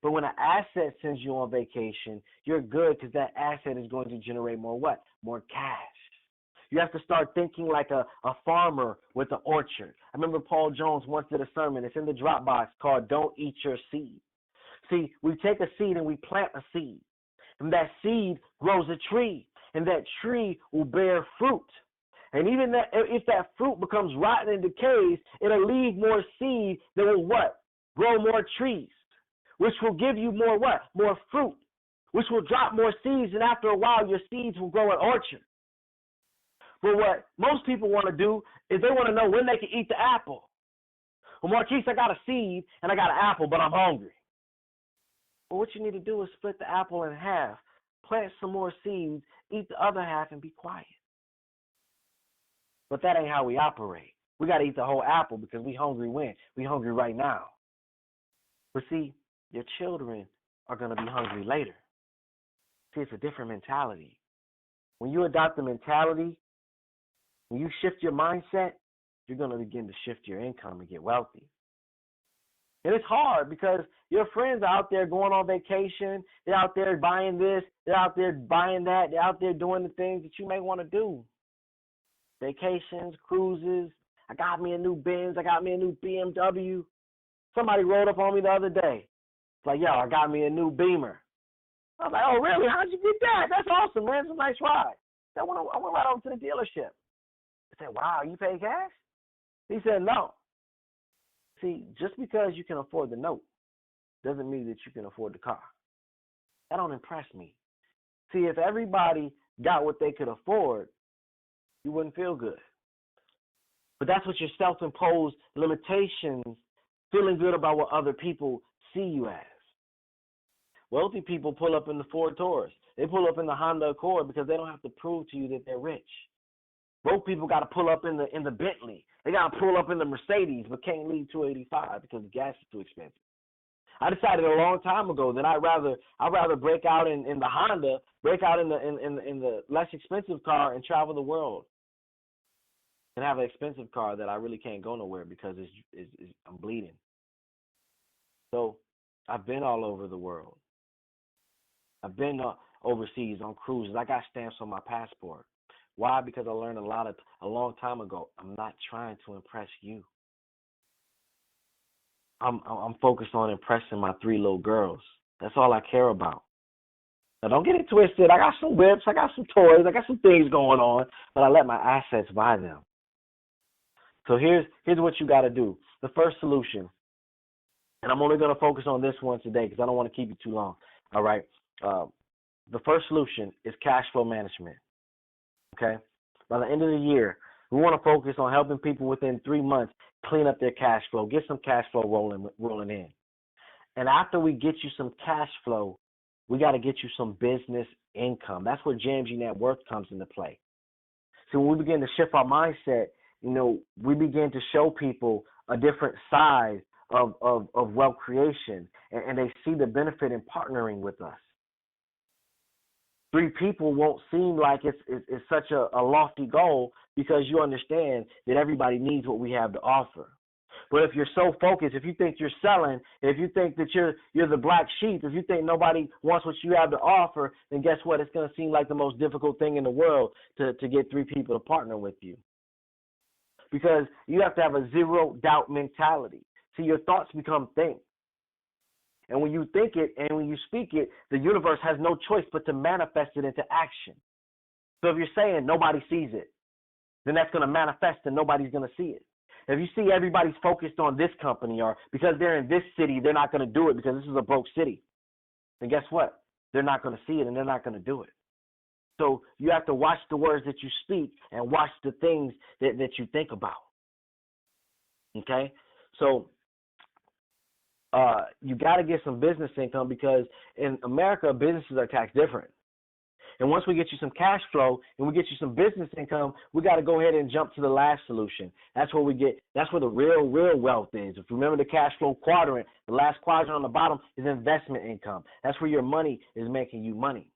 But when an asset sends you on vacation, you're good because that asset is going to generate more what? More cash. You have to start thinking like a farmer with an orchard. I remember Paul Jones once did a sermon. It's in the Dropbox called Don't Eat Your Seed. See, we take a seed and we plant a seed. And that seed grows a tree. And that tree will bear fruit. And even that, if that fruit becomes rotten and decays, it'll leave more seed that will what? Grow more trees, which will give you more what? More fruit, which will drop more seeds, and after a while, your seeds will grow an orchard. But what most people want to do is they want to know when they can eat the apple. Well, Marquise, I got a seed and I got an apple, but I'm hungry. Well, what you need to do is split the apple in half, plant some more seeds, eat the other half, and be quiet. But that ain't how we operate. We got to eat the whole apple because we hungry when? We hungry right now. But see, your children are going to be hungry later. See, it's a different mentality. When you adopt the mentality, when you shift your mindset, you're going to begin to shift your income and get wealthy. And it's hard because your friends are out there going on vacation. They're out there buying this. They're out there buying that. They're out there doing the things that you may want to do. Vacations, cruises. I got me a new Benz. I got me a new BMW. Somebody rolled up on me the other day. It's like, yo, I got me a new Beamer. I was like, oh, really? How'd you get that? That's awesome, man. It's a nice ride. I went right over to the dealership. I said, wow, you pay cash? He said, no. See, just because you can afford the note doesn't mean that you can afford the car. That don't impress me. See, if everybody got what they could afford, you wouldn't feel good. But that's what your self-imposed limitations, feeling good about what other people see you as. Wealthy people pull up in the Ford Taurus. They pull up in the Honda Accord because they don't have to prove to you that they're rich. Broke people got to pull up in the Bentley. They got to pull up in the Mercedes, but can't leave 285 because the gas is too expensive. I decided a long time ago that I'd rather break out in the Honda, break out in the less expensive car, and travel the world, and have an expensive car that I really can't go nowhere because I'm bleeding. So I've been all over the world. I've been overseas on cruises. I got stamps on my passport. Why? Because I learned a long time ago. I'm not trying to impress you. I'm focused on impressing my 3 little girls. That's all I care about. Now, don't get it twisted. I got some whips. I got some toys. I got some things going on, but I let my assets buy them. So here's what you got to do. The first solution, and I'm only going to focus on this one today because I don't want to keep you too long. All right. The first solution is cash flow management. Okay. By the end of the year, we want to focus on helping people within 3 months clean up their cash flow, get some cash flow rolling in. And after we get you some cash flow, we got to get you some business income. That's where JMG Net Worth comes into play. So when we begin to shift our mindset, we begin to show people a different side of wealth creation, and they see the benefit in partnering with us. 3 people won't seem like it's such a lofty goal because you understand that everybody needs what we have to offer. But if you're so focused, if you think you're selling, if you think that you're the black sheep, if you think nobody wants what you have to offer, then guess what? It's going to seem like the most difficult thing in the world to get 3 people to partner with you. Because you have to have a zero-doubt mentality. See, your thoughts become things. And when you think it and when you speak it, the universe has no choice but to manifest it into action. So if you're saying nobody sees it, then that's going to manifest and nobody's going to see it. If you see everybody's focused on this company or because they're in this city, they're not going to do it because this is a broke city, then guess what? They're not going to see it and they're not going to do it. So you have to watch the words that you speak and watch the things that you think about. Okay? So you got to get some business income because in America, businesses are taxed different. And once we get you some cash flow and we get you some business income, we got to go ahead and jump to the last solution. That's where that's where the real wealth is. If you remember the cash flow quadrant, the last quadrant on the bottom is investment income. That's where your money is making you money.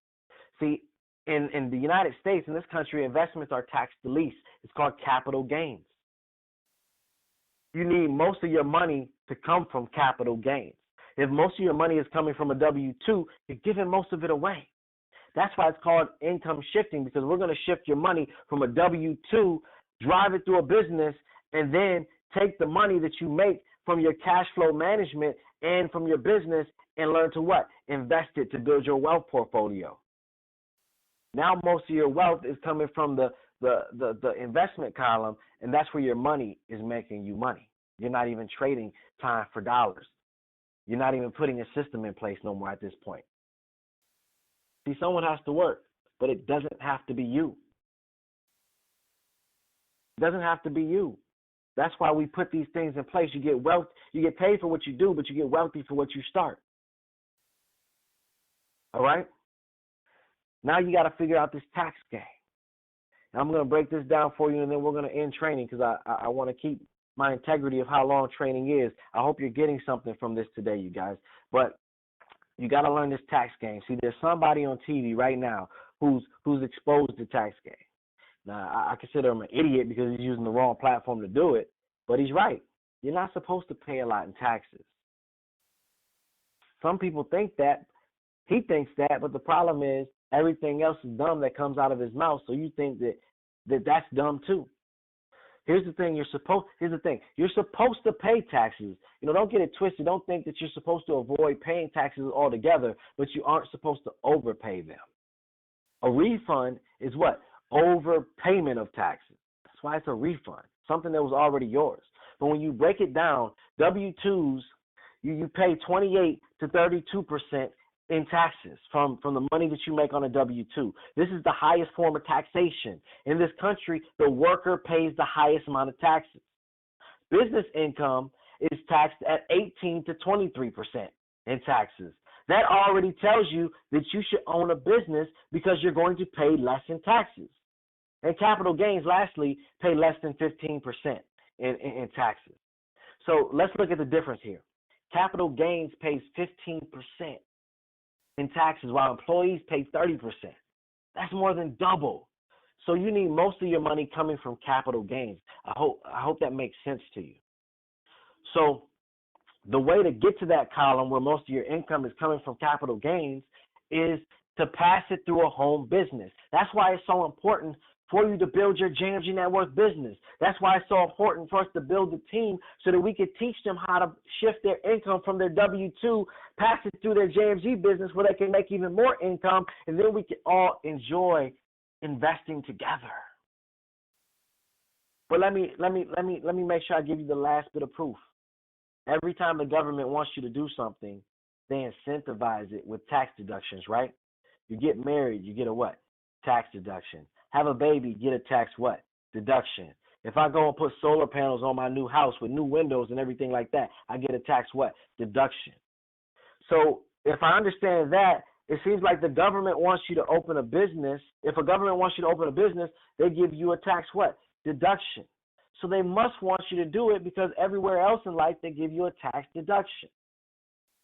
See, in the United States, in this country, investments are taxed the least. It's called capital gains. You need most of your money to come from capital gains. If most of your money is coming from a W-2, you're giving most of it away. That's why it's called income shifting, because we're going to shift your money from a W-2, drive it through a business, and then take the money that you make from your cash flow management and from your business and learn to what? Invest it to build your wealth portfolio. Now most of your wealth is coming from the investment column, and that's where your money is making you money. You're not even trading time for dollars. You're not even putting a system in place no more at this point. See, someone has to work, but it doesn't have to be you. It doesn't have to be you. That's why we put these things in place. You get wealth, you get paid for what you do, but you get wealthy for what you start. All right? Now you got to figure out this tax game. And I'm going to break this down for you, and then we're going to end training because I want to keep my integrity of how long training is. I hope you're getting something from this today, you guys. But you got to learn this tax game. See, there's somebody on TV right now who's exposed the tax game. Now, I consider him an idiot because he's using the wrong platform to do it, but he's right. You're not supposed to pay a lot in taxes. Some people think that. He thinks that, but the problem is everything else is dumb that comes out of his mouth, so you think that's dumb too. Here's the thing, you're supposed to pay taxes. Don't get it twisted. Don't think that you're supposed to avoid paying taxes altogether, but you aren't supposed to overpay them. A refund is what? Overpayment of taxes. That's why it's a refund, something that was already yours. But when you break it down, W-2s, you pay 28 to 32% in taxes from the money that you make on a W-2. This is the highest form of taxation. In this country, the worker pays the highest amount of taxes. Business income is taxed at 18 to 23% in taxes. That already tells you that you should own a business because you're going to pay less in taxes. And capital gains, lastly, pay less than 15% in taxes. So let's look at the difference here. Capital gains pays 15% in taxes, while employees pay 30%. That's more than double. So you need most of your money coming from capital gains. I hope that makes sense to you. So the way to get to that column where most of your income is coming from capital gains is to pass it through a home business. That's why it's so important for you to build your JMG Net Worth business. That's why it's so important for us to build a team so that we can teach them how to shift their income from their W-2, pass it through their JMG business where they can make even more income, and then we can all enjoy investing together. But let me make sure I give you the last bit of proof. Every time the government wants you to do something, they incentivize it with tax deductions, right? You get married, you get a what? Tax deduction. Have a baby, get a tax what? Deduction. If I go and put solar panels on my new house with new windows and everything like that, I get a tax what? Deduction. So if I understand that, it seems like the government wants you to open a business. If a government wants you to open a business, they give you a tax what? Deduction. So they must want you to do it because everywhere else in life they give you a tax deduction.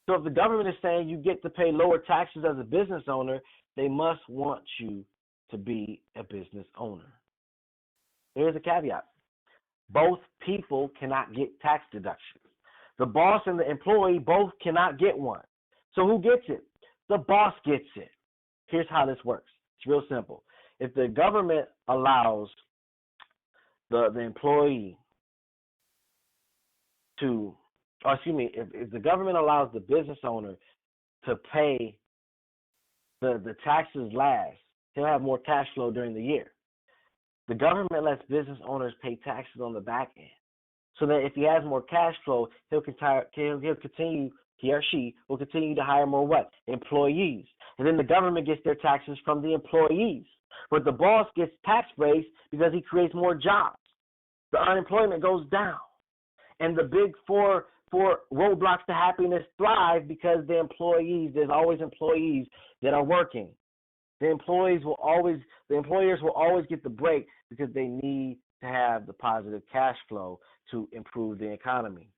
So if the government is saying you get to pay lower taxes as a business owner, they must want you to be a business owner. Here's a caveat. Both people cannot get tax deductions. The boss and the employee both cannot get one. So who gets it? The boss gets it. Here's how this works. It's real simple. If the government allows the employee to, if the government allows the business owner to pay the taxes last, he'll have more cash flow during the year. The government lets business owners pay taxes on the back end, so that if he has more cash flow, he or she will continue to hire more what? Employees. And then the government gets their taxes from the employees. But the boss gets tax breaks because he creates more jobs. The unemployment goes down. And the big four roadblocks to happiness thrive because there's always employees that are working. The employers will always get the break because they need to have the positive cash flow to improve the economy.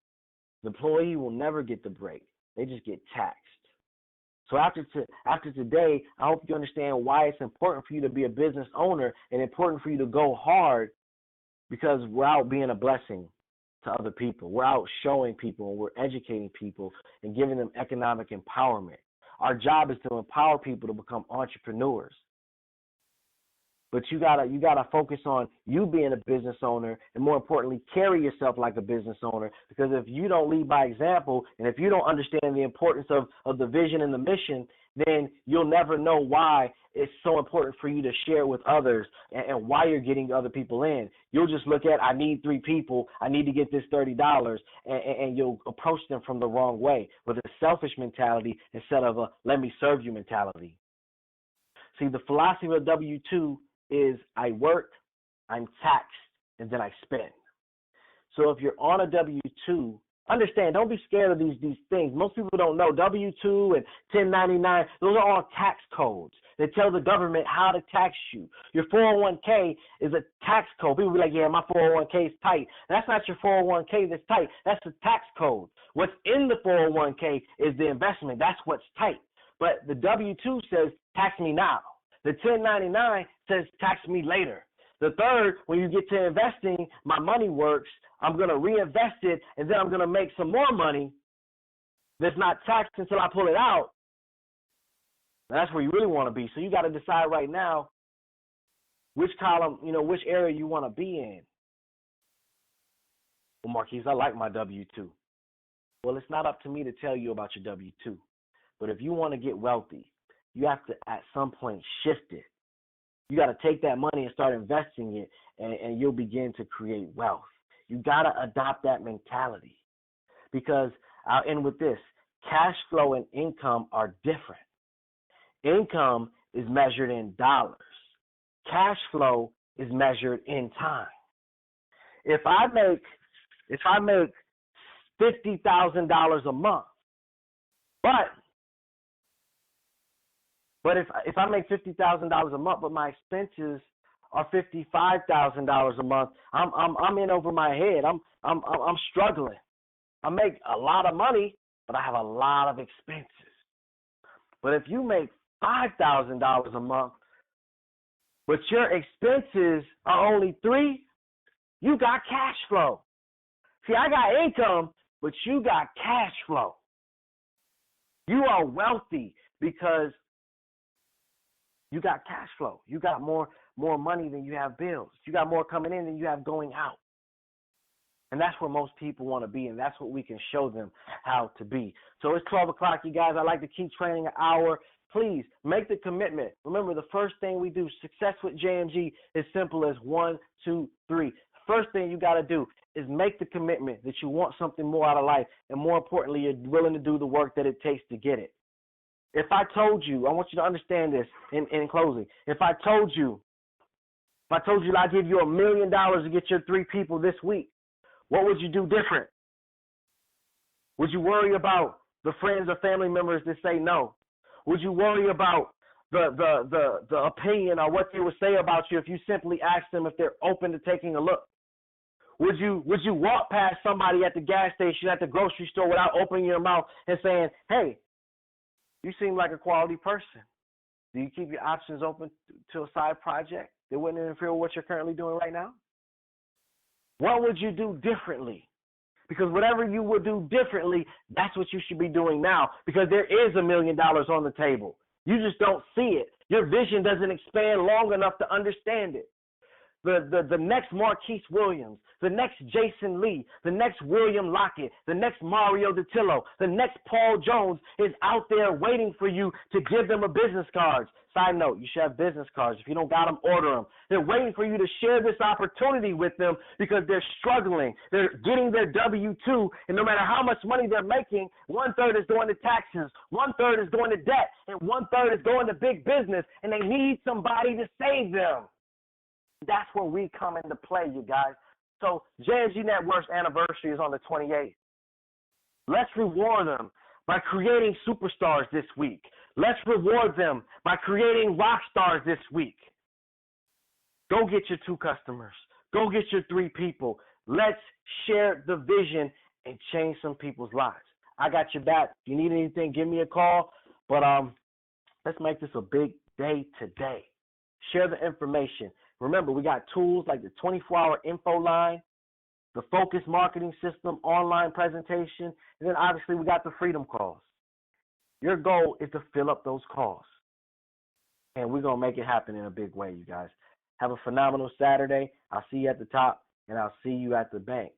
The employee will never get the break. They just get taxed. So after today, I hope you understand why it's important for you to be a business owner and important for you to go hard, because we're out being a blessing to other people. We're out showing people and we're educating people and giving them economic empowerment. Our job is to empower people to become entrepreneurs. But you gotta focus on you being a business owner, and more importantly, carry yourself like a business owner. Because if you don't lead by example, and if you don't understand the importance of the vision and the mission, then you'll never know why it's so important for you to share with others, and why you're getting other people in. You'll just look at, I need 3 people, I need to get this $30, and you'll approach them from the wrong way with a selfish mentality instead of a let me serve you mentality. See, the philosophy of W-2 is I work, I'm taxed, and then I spend. So if you're on a W-2, understand, don't be scared of these things. Most people don't know W-2 and 1099, those are all tax codes. They tell the government how to tax you. Your 401k is a tax code. People be like, yeah, my 401k is tight. That's not your 401k that's tight. That's the tax code. What's in the 401k is the investment. That's what's tight. But the W-2 says tax me now. The 1099 says tax me later. The third, when you get to investing, my money works. I'm going to reinvest it, and then I'm going to make some more money that's not taxed until I pull it out. And that's where you really want to be. So you got to decide right now which column, which area you want to be in. Well, Marquise, I like my W-2. Well, it's not up to me to tell you about your W-2. But if you want to get wealthy, you have to, at some point, shift it. You got to take that money and start investing it, and you'll begin to create wealth. You got to adopt that mentality, because I'll end with this. Cash flow and income are different. Income is measured in dollars. Cash flow is measured in time. If I make $50,000 a month, but if I make $50,000 a month, but my expenses are $55,000 a month, I'm in over my head. I'm struggling. I make a lot of money, but I have a lot of expenses. But if you make $5,000 a month, but your expenses are only $3,000, you got cash flow. See, I got income, but you got cash flow. You are wealthy because you got cash flow. You got more money than you have bills. You got more coming in than you have going out. And that's where most people want to be, and that's what we can show them how to be. So it's 12 o'clock, you guys. I like to keep training an hour. Please make the commitment. Remember, the first thing we do, success with JMG, is simple as 1, 2, 3. First thing you got to do is make the commitment that you want something more out of life, and more importantly, you're willing to do the work that it takes to get it. If I told you, I want you to understand this in closing. If I told you I'd give you $1 million to get your 3 people this week, what would you do different? Would you worry about the friends or family members that say no? Would you worry about the opinion or what they would say about you if you simply asked them if they're open to taking a look? Would you walk past somebody at the gas station, at the grocery store, without opening your mouth and saying, hey, you seem like a quality person. Do you keep your options open to a side project that wouldn't interfere with what you're currently doing right now? What would you do differently? Because whatever you would do differently, that's what you should be doing now, because there is $1 million on the table. You just don't see it. Your vision doesn't expand long enough to understand it. The next Marquise Williams, the next Jason Lee, the next William Lockett, the next Mario DiTillo, the next Paul Jones is out there waiting for you to give them a business card. Side note, you should have business cards. If you don't got them, order them. They're waiting for you to share this opportunity with them because they're struggling. They're getting their W-2, and no matter how much money they're making, 1/3 is going to taxes, 1/3 is going to debt, and 1/3 is going to big business, and they need somebody to save them. That's where we come into play, you guys. So JMG Network's anniversary is on the 28th. Let's reward them by creating superstars this week. Let's reward them by creating rock stars this week. Go get your 2 customers. Go get your 3 people. Let's share the vision and change some people's lives. I got your back. If you need anything, give me a call. But let's make this a big day today. Share the information. Remember, we got tools like the 24-hour info line, the focus marketing system, online presentation, and then obviously we got the freedom calls. Your goal is to fill up those calls. And we're going to make it happen in a big way, you guys. Have a phenomenal Saturday. I'll see you at the top, and I'll see you at the bank.